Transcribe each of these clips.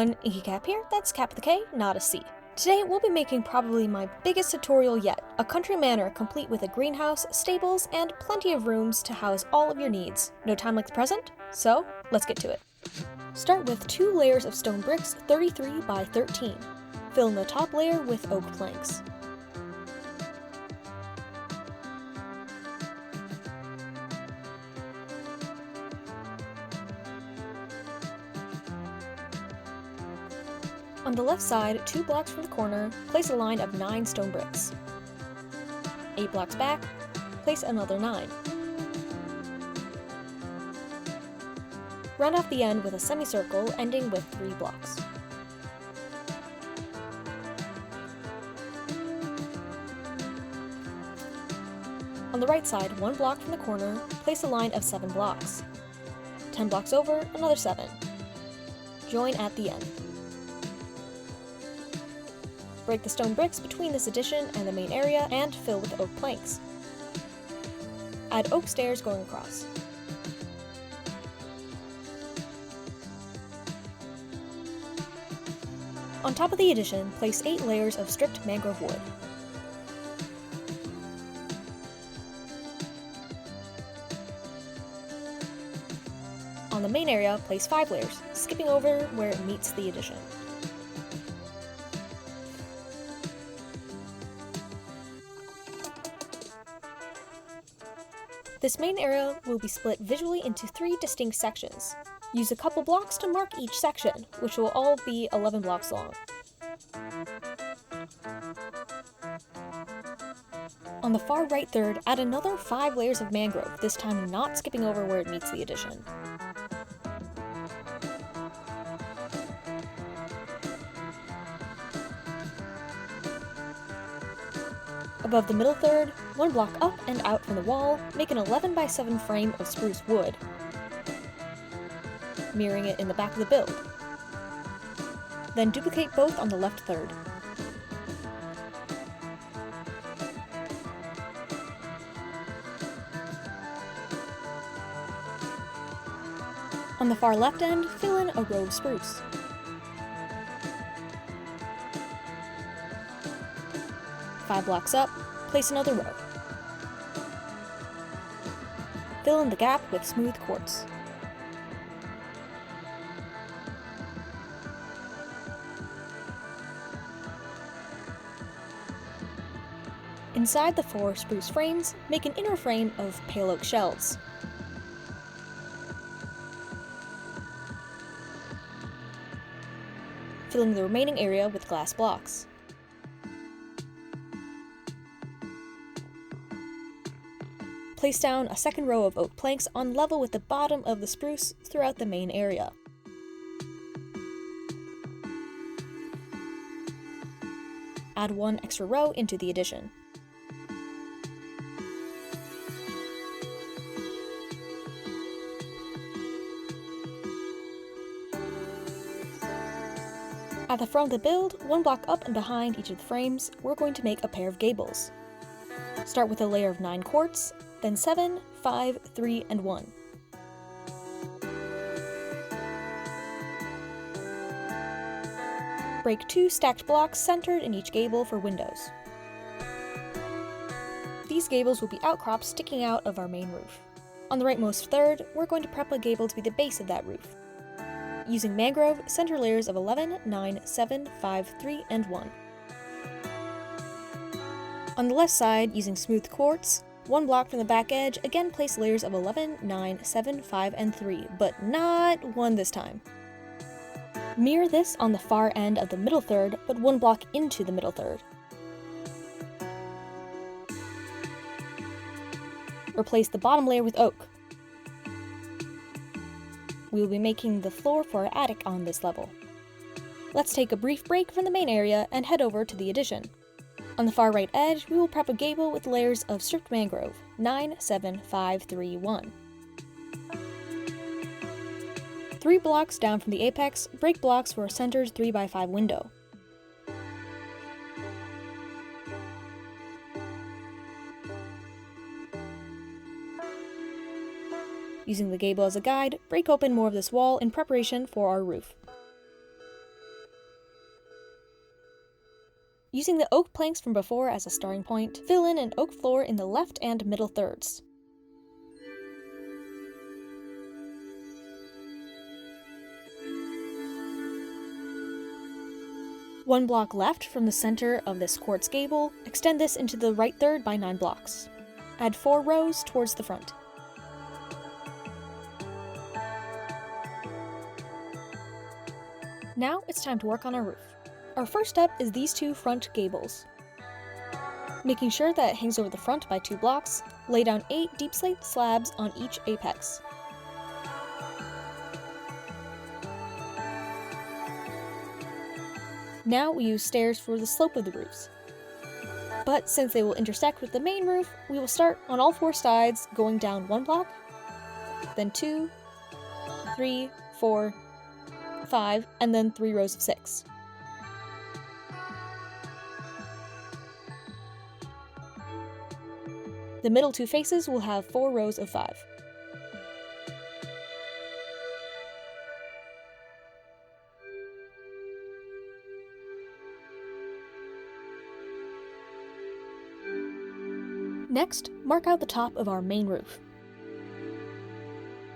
everyone, inkykap here, that's Cap with a K, not a C. Today we'll be making probably my biggest tutorial yet, a country manor complete with a greenhouse, stables, and plenty of rooms to house all of your needs. No time like the present? So, let's get to it. Start with 2 layers of stone bricks 33 by 13. Fill in the top layer with oak planks. On the left side, 2 blocks from the corner, place a line of 9 stone bricks. 8 blocks back, place another 9. Round off the end with a semicircle ending with 3 blocks. On the right side, 1 block from the corner, place a line of 7 blocks. 10 blocks over, another 7. Join at the end. Break the stone bricks between this addition and the main area and fill with oak planks. Add oak stairs going across. On top of the addition, place 8 layers of stripped mangrove wood. On the main area, place 5 layers, skipping over where it meets the addition. This main area will be split visually into 3 distinct sections. Use a couple blocks to mark each section, which will all be 11 blocks long. On the far right third, add another 5 layers of mangrove, this time not skipping over where it meets the addition. Above the middle third, 1 block up and out from the wall, make an 11 by 7 frame of spruce wood, mirroring it in the back of the build. Then duplicate both on the left third. On the far left end, fill in a row of spruce. Five blocks up, place another row. Fill in the gap with smooth quartz. Inside the 4 spruce frames, make an inner frame of pale oak shells. Filling the remaining area with glass blocks. Place down a second row of oak planks on level with the bottom of the spruce throughout the main area. Add 1 extra row into the addition. At the front of the build, 1 block up and behind each of the frames, we're going to make a pair of gables. Start with a layer of 9 quartz, then 7, 5, 3, and 1. Break 2 stacked blocks centered in each gable for windows. These gables will be outcrops sticking out of our main roof. On the rightmost third, we're going to prep a gable to be the base of that roof. Using mangrove, center layers of 11, 9, 7, 5, 3, and 1. On the left side, using smooth quartz, 1 block from the back edge, again place layers of 11, 9, 7, 5, and 3, but not 1 this time. Mirror this on the far end of the middle third, but 1 block into the middle third. Replace the bottom layer with oak. We will be making the floor for our attic on this level. Let's take a brief break from the main area and head over to the addition. On the far right edge, we will prep a gable with layers of stripped mangrove, 9, 7, 5, 3, 1. 3 blocks down from the apex, break blocks for a centered 3 by 5 window. Using the gable as a guide, break open more of this wall in preparation for our roof. Using the oak planks from before as a starting point, fill in an oak floor in the left and middle thirds. One block left from the center of this quartz gable, extend this into the right third by 9 blocks. Add 4 rows towards the front. Now it's time to work on our roof. Our first step is these 2 front gables. Making sure that it hangs over the front by 2 blocks, lay down 8 deep slate slabs on each apex. Now we use stairs for the slope of the roofs. But since they will intersect with the main roof, we will start on all 4 sides, going down 1 block, then 2, 3, 4, 5, and then 3 rows of 6. The middle 2 faces will have 4 rows of 5. Next, mark out the top of our main roof.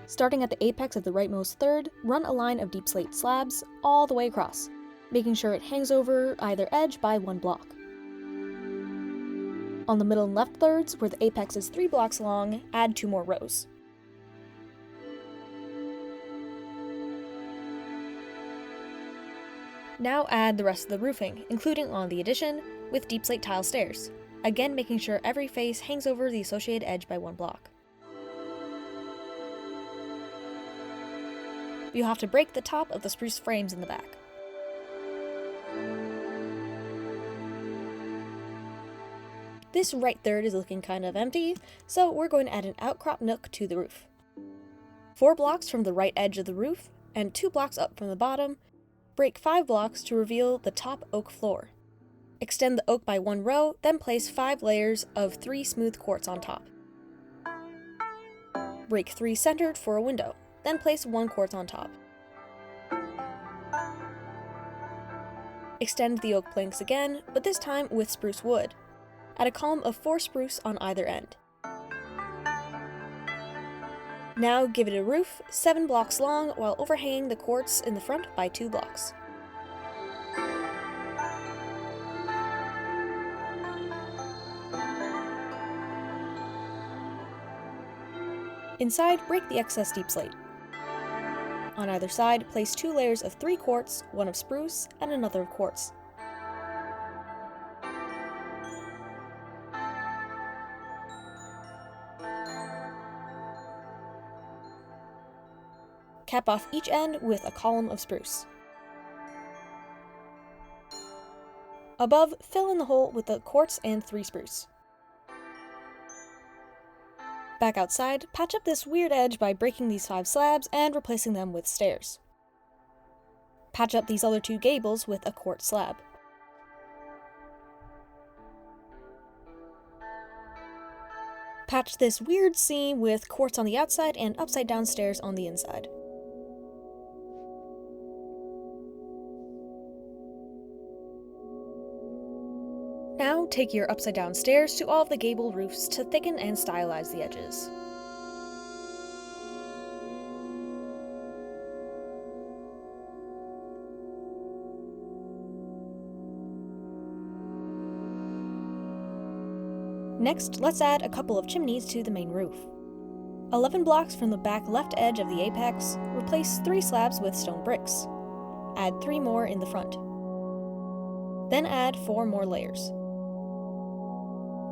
Starting at the apex of the rightmost third, run a line of deep slate slabs all the way across, making sure it hangs over either edge by 1 block. On the middle and left thirds, where the apex is 3 blocks long, add 2 more rows. Now add the rest of the roofing, including on the addition, with deep slate tile stairs, again making sure every face hangs over the associated edge by 1 block. You'll have to break the top of the spruce frames in the back. This right third is looking kind of empty, so we're going to add an outcrop nook to the roof. 4 blocks from the right edge of the roof, and 2 blocks up from the bottom, break 5 blocks to reveal the top oak floor. Extend the oak by 1 row, then place 5 layers of 3 smooth quartz on top. Break 3 centered for a window, then place 1 quartz on top. Extend the oak planks again, but this time with spruce wood. Add a column of 4 spruce on either end. Now give it a roof 7 blocks long while overhanging the quartz in the front by 2 blocks. Inside, break the excess deep slate. On either side, place 2 layers of 3 quartz, 1 of spruce, and another of quartz. Cap off each end with a column of spruce. Above, fill in the hole with the quartz and 3 spruce. Back outside, patch up this weird edge by breaking these 5 slabs and replacing them with stairs. Patch up these other 2 gables with a quartz slab. Patch this weird seam with quartz on the outside and upside down stairs on the inside. Now take your upside down stairs to all of the gable roofs to thicken and stylize the edges. Next, let's add a couple of chimneys to the main roof. 11 blocks from the back left edge of the apex, replace 3 slabs with stone bricks. Add 3 more in the front. Then add 4 more layers.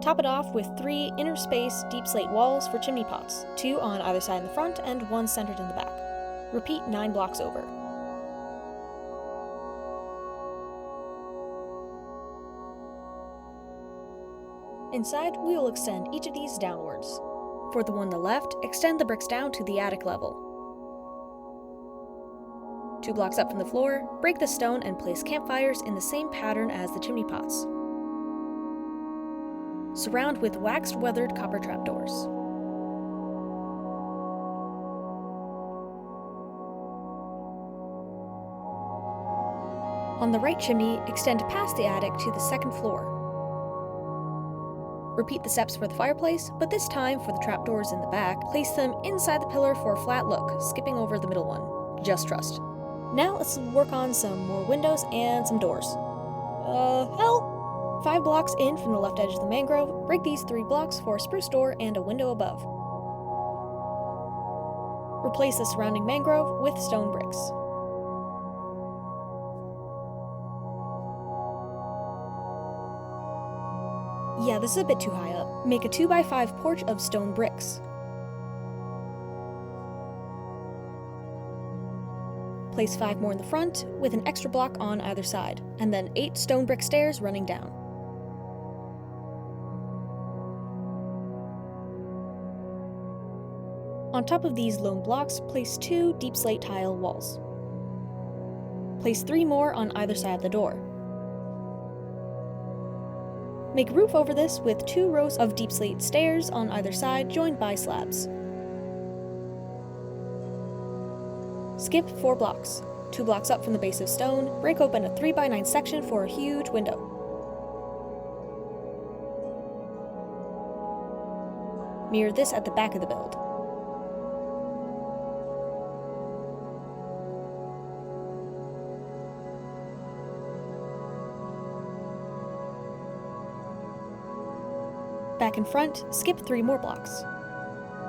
Top it off with 3 interspaced deep slate walls for chimney pots, 2 on either side in the front and 1 centered in the back. Repeat 9 blocks over. Inside, we will extend each of these downwards. For the one on the left, extend the bricks down to the attic level. 2 blocks up from the floor, break the stone and place campfires in the same pattern as the chimney pots. Surround with waxed weathered copper trapdoors. On the right chimney, extend past the attic to the second floor. Repeat the steps for the fireplace, but this time for the trapdoors in the back, place them inside the pillar for a flat look, skipping over the middle one. Just trust. Now let's work on some more windows and some doors. Hell! 5 blocks in from the left edge of the mangrove, break these 3 blocks for a spruce door and a window above. Replace the surrounding mangrove with stone bricks. Yeah, this is a bit too high up. Make a 2x5 porch of stone bricks. Place 5 more in the front, with an extra block on either side, and then 8 stone brick stairs running down. On top of these lone blocks, place 2 deep slate tile walls. Place 3 more on either side of the door. Make a roof over this with 2 rows of deep slate stairs on either side joined by slabs. Skip 4 blocks. 2 blocks up from the base of stone, break open a 3x9 section for a huge window. Mirror this at the back of the build. Back in front, skip 3 more blocks.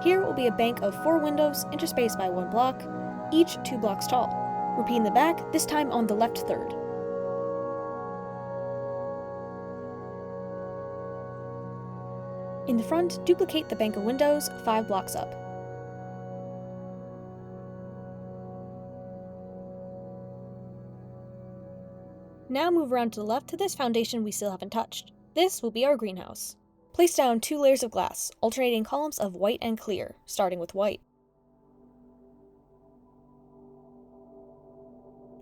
Here will be a bank of 4 windows interspaced by 1 block, each 2 blocks tall. Repeat in the back, this time on the left third. In the front, duplicate the bank of windows 5 blocks up. Now move around to the left to this foundation we still haven't touched. This will be our greenhouse. Place down 2 layers of glass, alternating columns of white and clear, starting with white.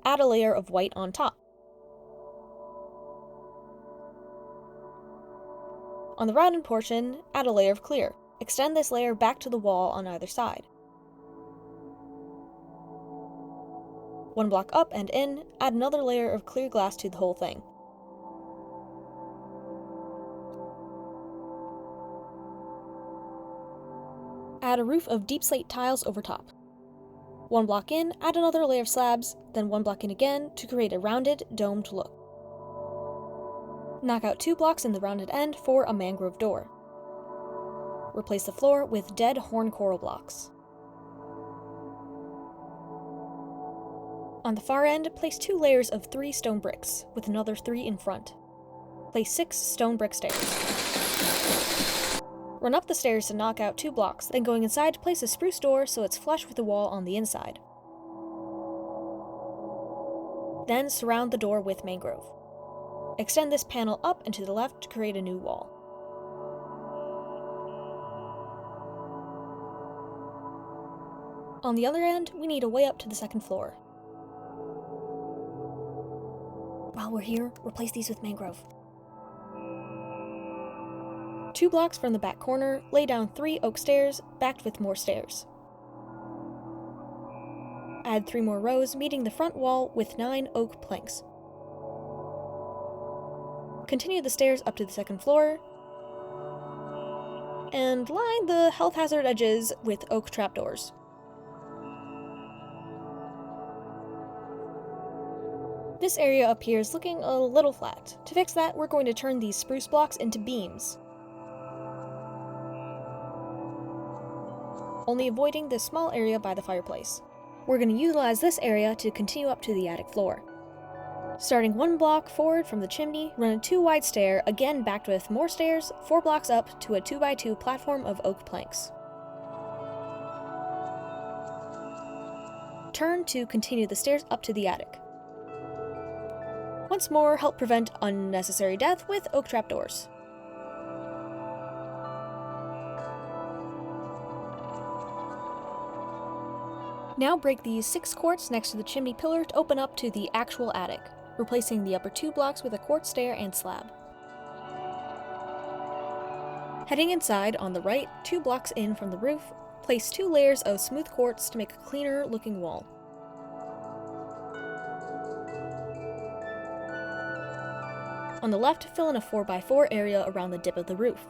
Add a layer of white on top. On the rounded portion, add a layer of clear. Extend this layer back to the wall on either side. 1 block up and in, add another layer of clear glass to the whole thing. Add a roof of deep slate tiles over top. 1 block in, add another layer of slabs, then 1 block in again to create a rounded, domed look. Knock out 2 blocks in the rounded end for a mangrove door. Replace the floor with dead horn coral blocks. On the far end, place 2 layers of 3 stone bricks, with another 3 in front. Place 6 stone brick stairs. Run up the stairs to knock out 2 blocks, then going inside, place a spruce door so it's flush with the wall on the inside. Then surround the door with mangrove. Extend this panel up and to the left to create a new wall. On the other end, we need a way up to the second floor. While we're here, replace these with mangrove. 2 blocks from the back corner, lay down 3 oak stairs, backed with more stairs. Add 3 more rows, meeting the front wall with 9 oak planks. Continue the stairs up to the second floor, and line the health hazard edges with oak trapdoors. This area up here is looking a little flat. To fix that, we're going to turn these spruce blocks into beams, only avoiding this small area by the fireplace. We're going to utilize this area to continue up to the attic floor. Starting 1 block forward from the chimney, run a 2 wide stair, again backed with more stairs, 4 blocks up to a 2x2 platform of oak planks. Turn to continue the stairs up to the attic. Once more, help prevent unnecessary death with oak trapdoors. Now break these 6 quartz next to the chimney pillar to open up to the actual attic, replacing the upper 2 blocks with a quartz stair and slab. Heading inside on the right, 2 blocks in from the roof, place 2 layers of smooth quartz to make a cleaner looking wall. On the left, fill in a 4x4 area around the dip of the roof.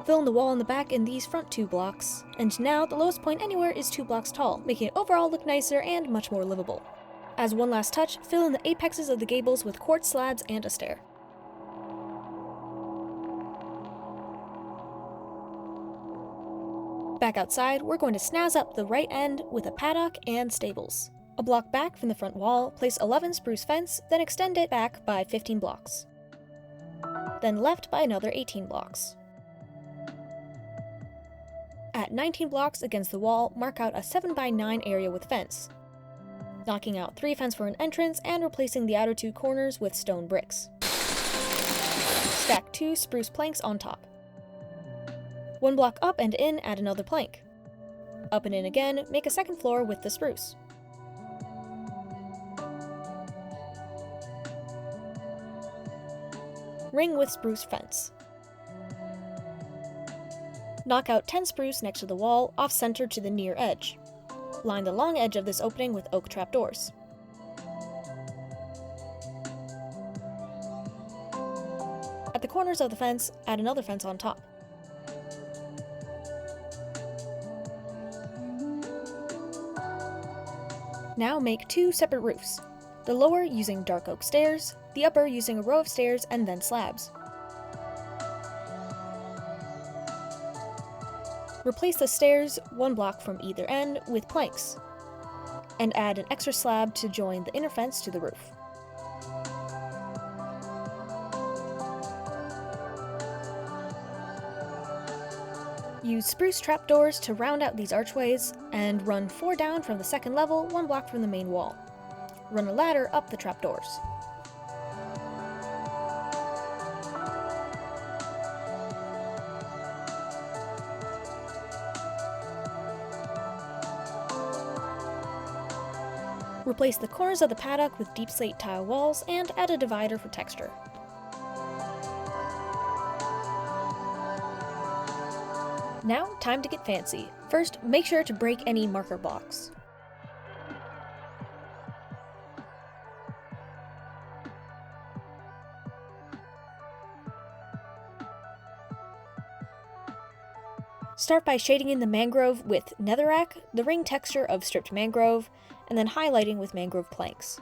Fill in the wall in the back in these front 2 blocks, and now the lowest point anywhere is 2 blocks tall, making it overall look nicer and much more livable. As one last touch, fill in the apexes of the gables with quartz slabs and a stair. Back outside, we're going to snazz up the right end with a paddock and stables. A block back from the front wall, place 11 spruce fence, then extend it back by 15 blocks. Then left by another 18 blocks. At 19 blocks against the wall, mark out a 7x9 area with fence, knocking out 3 fence for an entrance and replacing the outer 2 corners with stone bricks. Stack 2 spruce planks on top. 1 block up and in, add another plank. Up and in again, make a second floor with the spruce. Ring with spruce fence. Knock out 10 spruce next to the wall, off-center to the near edge. Line the long edge of this opening with oak trapdoors. At the corners of the fence, add another fence on top. Now make 2 separate roofs, the lower using dark oak stairs, the upper using a row of stairs and then slabs. Replace the stairs 1 block from either end with planks, and add an extra slab to join the inner fence to the roof. Use spruce trapdoors to round out these archways, and run 4 down from the second level 1 block from the main wall. Run a ladder up the trapdoors. Replace the corners of the paddock with deep slate tile walls and add a divider for texture. Now, time to get fancy. First, make sure to break any marker blocks. Start by shading in the mangrove with netherrack, the ring texture of stripped mangrove, and then highlighting with mangrove planks.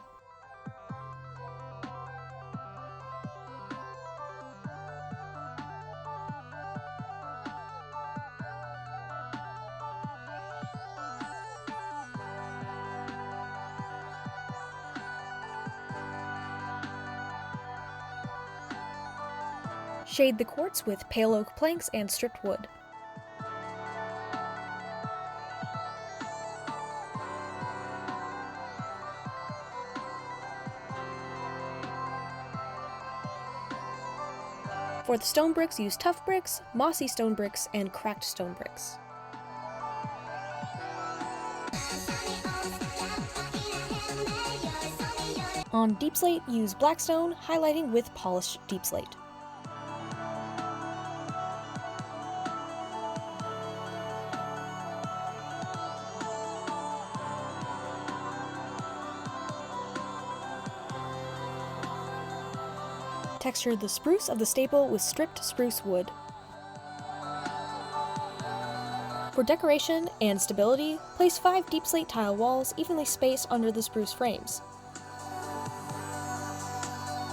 Shade the quartz with pale oak planks and stripped wood. For the stone bricks, use tough bricks, mossy stone bricks, and cracked stone bricks. On deep slate, use black stone, highlighting with polished deep slate. Texture the spruce of the staple with stripped spruce wood. For decoration and stability, place 5 deep slate tile walls evenly spaced under the spruce frames.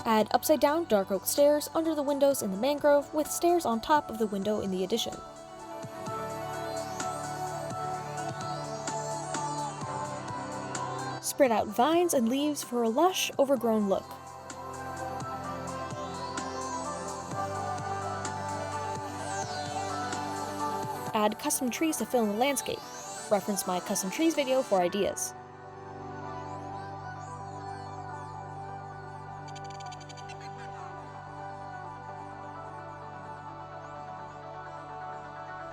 Add upside down dark oak stairs under the windows in the mangrove with stairs on top of the window in the addition. Spread out vines and leaves for a lush, overgrown look. Add custom trees to fill in the landscape. Reference my custom trees video for ideas.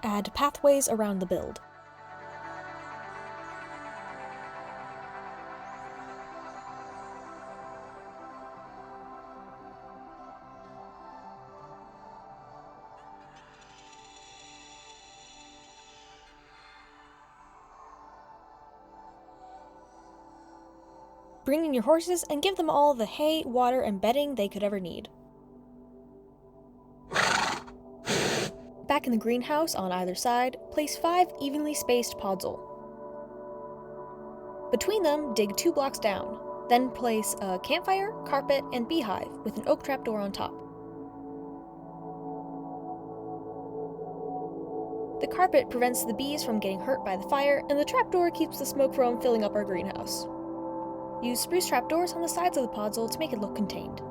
Add pathways around the build. Bring in your horses and give them all the hay, water, and bedding they could ever need. Back in the greenhouse on either side, place 5 evenly spaced podzol. Between them, dig 2 blocks down. Then place a campfire, carpet, and beehive with an oak trapdoor on top. The carpet prevents the bees from getting hurt by the fire, and the trapdoor keeps the smoke from filling up our greenhouse. Use spruce trapdoors on the sides of the podzol to make it look contained.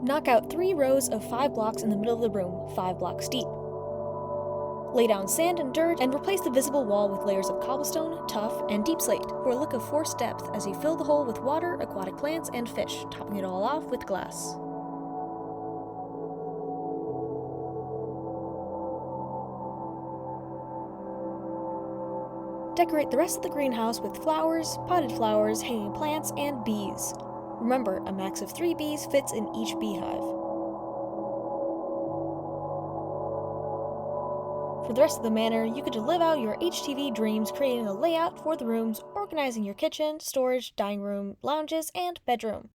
Knock out 3 rows of 5 blocks in the middle of the room, 5 blocks deep. Lay down sand and dirt and replace the visible wall with layers of cobblestone, tuff, and deep slate for a look of forced depth as you fill the hole with water, aquatic plants, and fish, topping it all off with glass. Decorate the rest of the greenhouse with flowers, potted flowers, hanging plants, and bees. Remember, a max of 3 bees fits in each beehive. For the rest of the manor, you get to live out your HTV dreams, creating a layout for the rooms, organizing your kitchen, storage, dining room, lounges, and bedroom.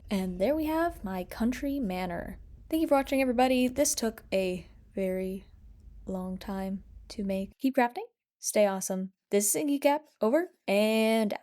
And there we have my country manor. Thank you for watching, everybody. This took a very long time to make. Keep crafting, stay awesome. This is inkykap, over and out.